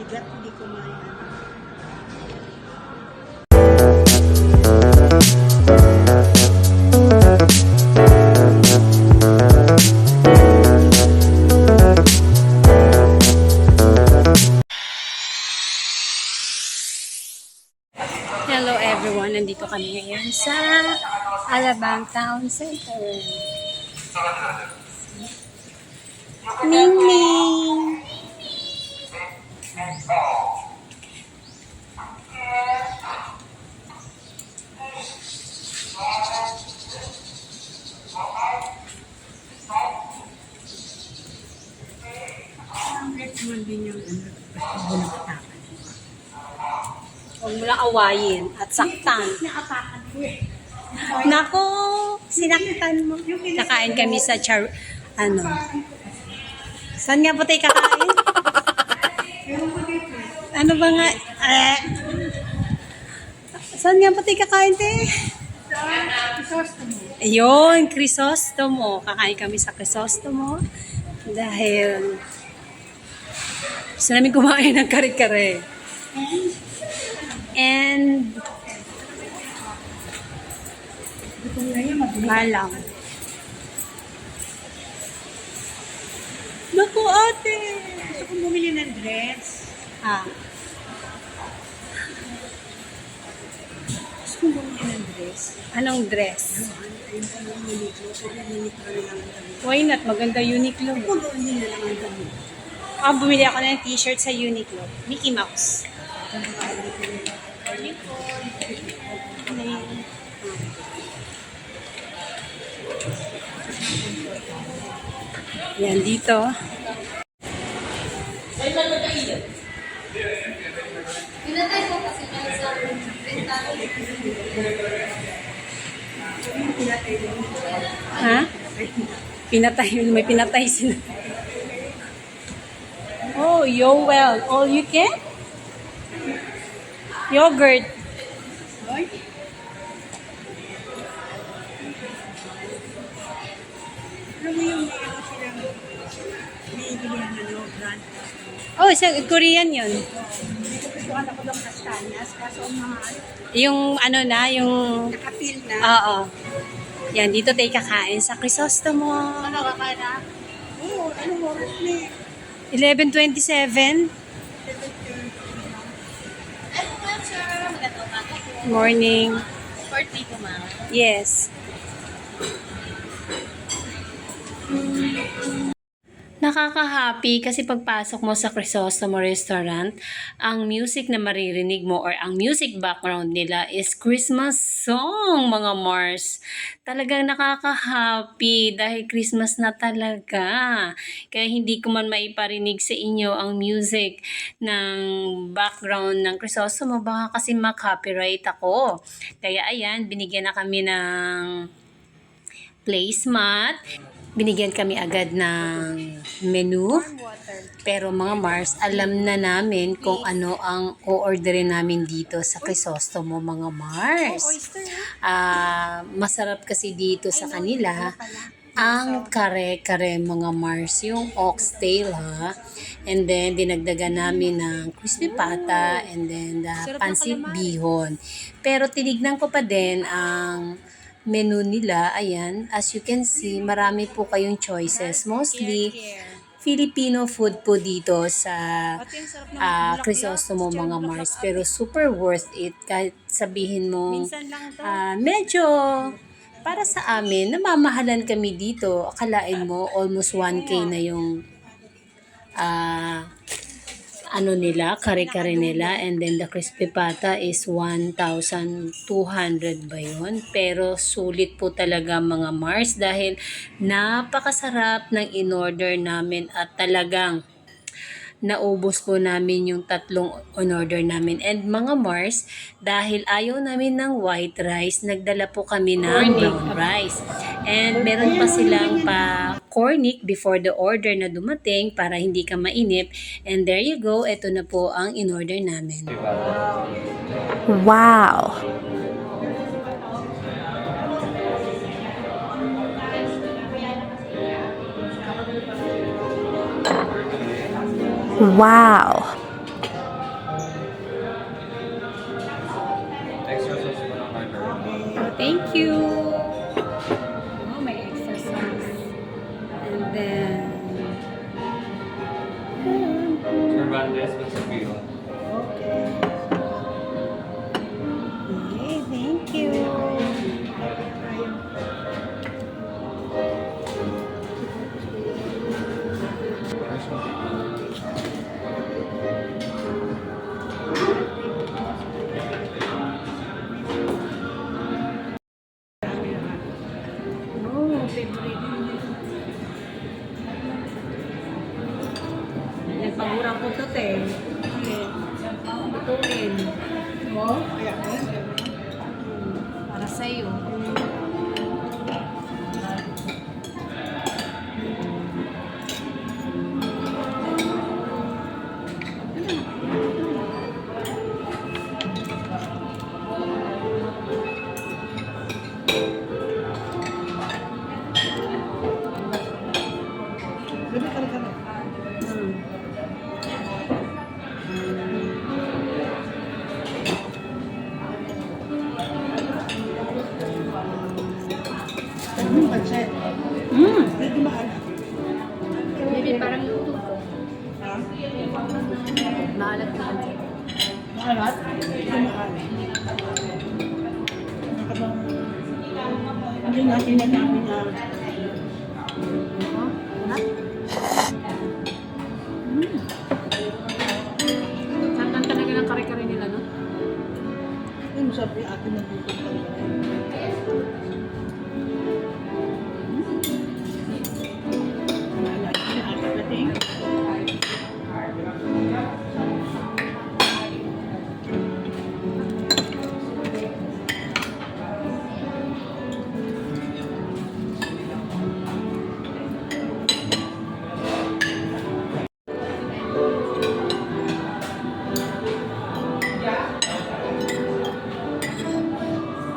mabigat, hindi ko Hello everyone, nandito kami ngayon sa Alabang Town Center. Ning Ning! naman din yung bunang atakan. Huwag mo lang awayin at saktan. Nakapakan ko eh. Nako, sinaktan mo. Kakain kami sa Saan nga po tayo kakain? Ano ba nga? Saan nga po tayo kakain, te? Crisostomo. Ayun, Crisostomo. Kakain kami sa Crisostomo. Dahil gusto namin kumain ng kare-kare. And malang. Naku, ate! Gusto kong bumili ng dress. Gusto kong bumili ng dress. Anong dress? Ayun pa ng Uniqlo. Pero Uniqlo na lang ang damit. Why not? Maganda Uniqlo. Kung doon din na lang ang damit. Bumili ako ng t-shirt sa Uniqlo. Mickey Mouse. Yan, dito. Pinatay ko kasi dahil sa rentalo. Ha? Pinatay. May pinatay sila. Oh, Yoel. All you can? Yogurt. Hoy. Alam mo yung meron silang binibilihan brand. Oh, Korean yun. Gustuhan ako ng kastanyas. Kaso ang mga Yung yung... nakapil na. Oo. Yan, dito tayo kakain sa Crisostomo. Ano kakain na? Oo, anong oras na eh? 11:27. Ano nga, sir? Magandang umaga po. Morning. Birthday ko, ma'am. Yes. Nakaka-happy kasi pagpasok mo sa Crisostomo Restaurant, ang music na maririnig mo or ang music background nila is Christmas song, mga Mars. Talagang nakaka-happy dahil Christmas na talaga. Kaya hindi ko man maiparinig sa inyo ang music ng background ng Crisostomo, baka kasi ma-copyright ako. Kaya ayan, binigyan na kami ng placemat. Binigyan kami agad ng menu. Pero mga Mars, alam na namin kung ano ang o-orderin namin dito sa Crisostomo, mga Mars. Masarap kasi dito sa kanila ang kare-kare, mga Mars. Yung oxtail, ha. And then, dinagdagan namin ng crispy pata and then the pancit bihon. Pero tinignan ko pa din ang menu nila. Ayan, as you can see, marami po kayong choices. Mostly, Filipino food po dito sa Crisostomo, mga Mars. Pero super worth it. Kahit sabihin mo, medyo para sa amin, namamahalan kami dito. Akalain mo, almost 1K na yung nila, kare-kare nila, and then the crispy pata is 1,200 ba yun? Pero sulit po talaga, mga Mars, dahil napakasarap ng in-order namin at talagang naubos po namin yung tatlong on-order namin. And mga Mars, dahil ayaw namin ng white rice, nagdala po kami ng brown rice. And meron pa silang cornic before the order na dumating para hindi ka mainip. And there you go, ito na po ang in-order namin. Wow! Wow! Cervantes, Concepcion. Okay. Okay, thank you. Oh, favorite. Nagpagurang ko to, te. Ituin. Oh, kaya ko. Para sa'yo. Gabi ka rin kami. Pansit. Medyo maalat. Maybe parang luto ko. Ha? Maalat na kasi. Maalat? Medyo maalat. Nakabang... Hindi na sinasabi na... Maalat? Sandan talaga ng kare-kare nila, no? Ay, masarap yung ating nagluto talaga. Maalat. Yung ating dating.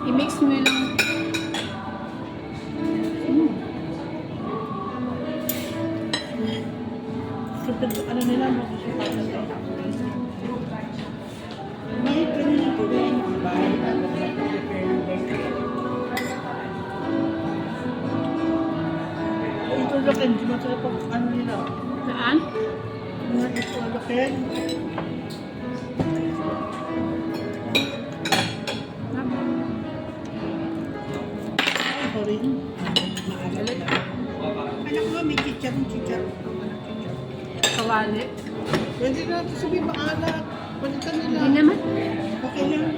I-mix mo lang. Super, ano nila, makasupa na ito. May kanina ko rin, bahay na prepare ng birthday. Ito lokin, di masarap ang ano nila. Saan? Mga ito lokin. Ito rin. Maalat. Anak ko, may chicharon. Kawali. Pwede na ito sabihin maalat. Palitan nila. Hindi naman. Okay lang.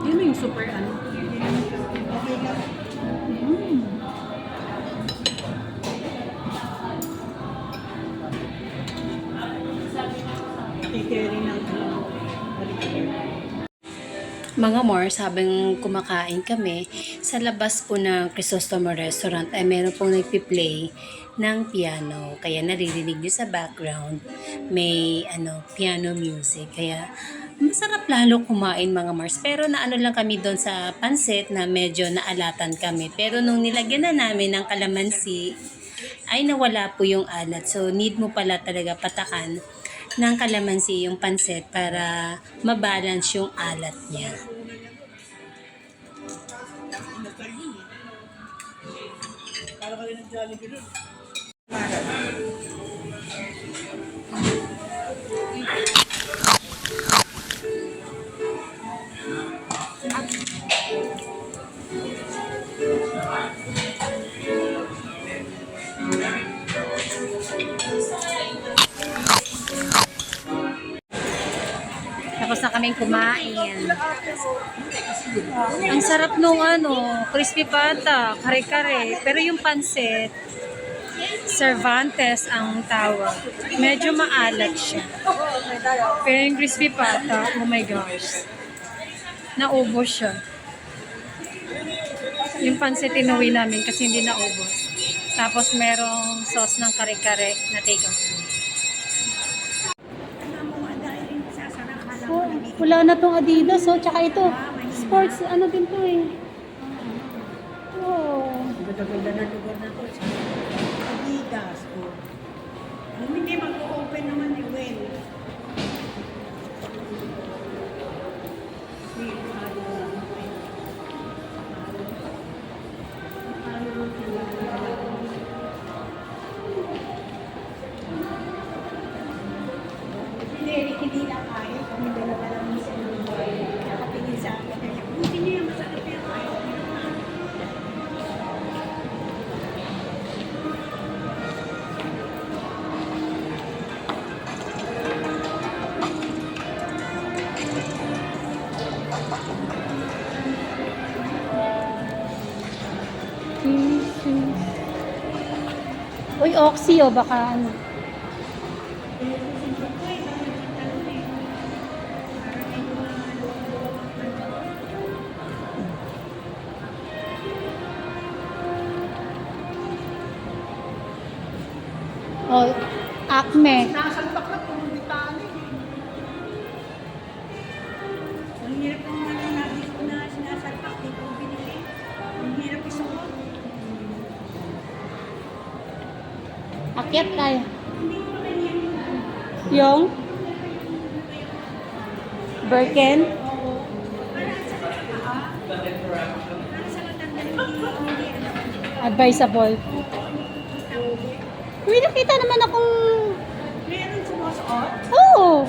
Hindi mo yung super ano. Okay lang. Titiri ng Mga Mars, habang kumakain kami, sa labas po ng Crisostomo Restaurant ay meron pong nagpi-play ng piano. Kaya naririnig nyo sa background, may piano music. Kaya masarap lalo kumain mga Mars. Pero naano lang kami doon sa pansit na medyo naalatan kami. Pero nung nilagyan na namin ng kalamansi, ay nawala po yung alat. So need mo pala talaga patakan ng kalamansi yung pansit para mabalance yung alat niya. Para ka rin ng Jollibee doon. Tapos na kaming kumain. Ang sarap nung crispy pata, kare-kare. Pero yung pansit, Cervantes ang tawag. Medyo maalat siya. Pero yung crispy pata, oh my gosh. Naubos siya. Yung pansit inuwi namin kasi hindi naubos. Tapos merong sauce ng kare-kare na take-out. Wala na tong Adidas, tsaka ito. Sports, din to eh. Oh. Ganda-ganda na lugar na to. Adidas. Hindi mag-open naman ni Wen. Uy, Oxy, oh, baka ano. Oh, Acme. Nasalpak na kung hindi tali. Ang hirap ng mga nabis ko na sinasalpak, di ko binili. Ang hirap isuot. Akyat tayo. Yung? Birken? Para sa matanda hindi Advisable. Uy, nakita naman akong... meron sumusuot. Oo!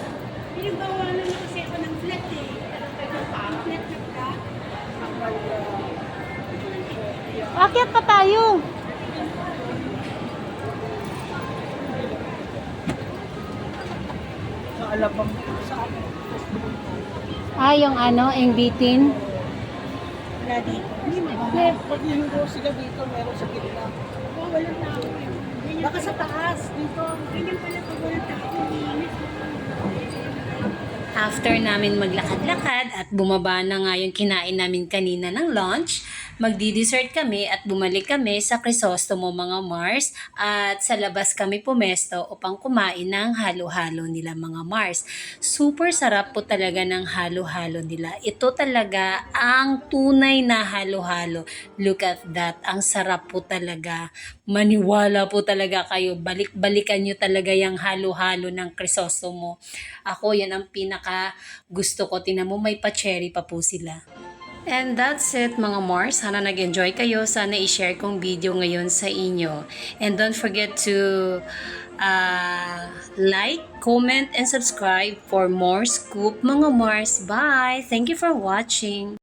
Pinagbawalan na kasi ako ng flat eh. Flat na flat. Akyat pa tayo. Sa alabang sa akin. Yung ano, yung bitin. Wala dito. Hindi mo ba? Pag hinugo sila dito, meron sa gitna. Oo, wala na ako. Baka sa taas. Dito. Ganyan pala pag walang taas. After namin maglakad-lakad at bumaba na nga yung kinain namin kanina ng lunch, magdi-dessert kami at bumalik kami sa Crisostomo mga Mars at sa labas kami pumesto upang kumain ng halo-halo nila mga Mars. Super sarap po talaga ng halo-halo nila. Ito talaga ang tunay na halo-halo. Look at that. Ang sarap po talaga. Maniwala po talaga kayo. Balik-balikan nyo talaga yung halo-halo ng Crisostomo. Ako, yan ang pinaka gusto ko. Tingnan mo, may pa-cherry pa po sila. And that's it mga Mars. Sana nag-enjoy kayo. Sana i-share kong video ngayon sa inyo. And don't forget to like, comment, and subscribe for more scoop mga Mars. Bye! Thank you for watching.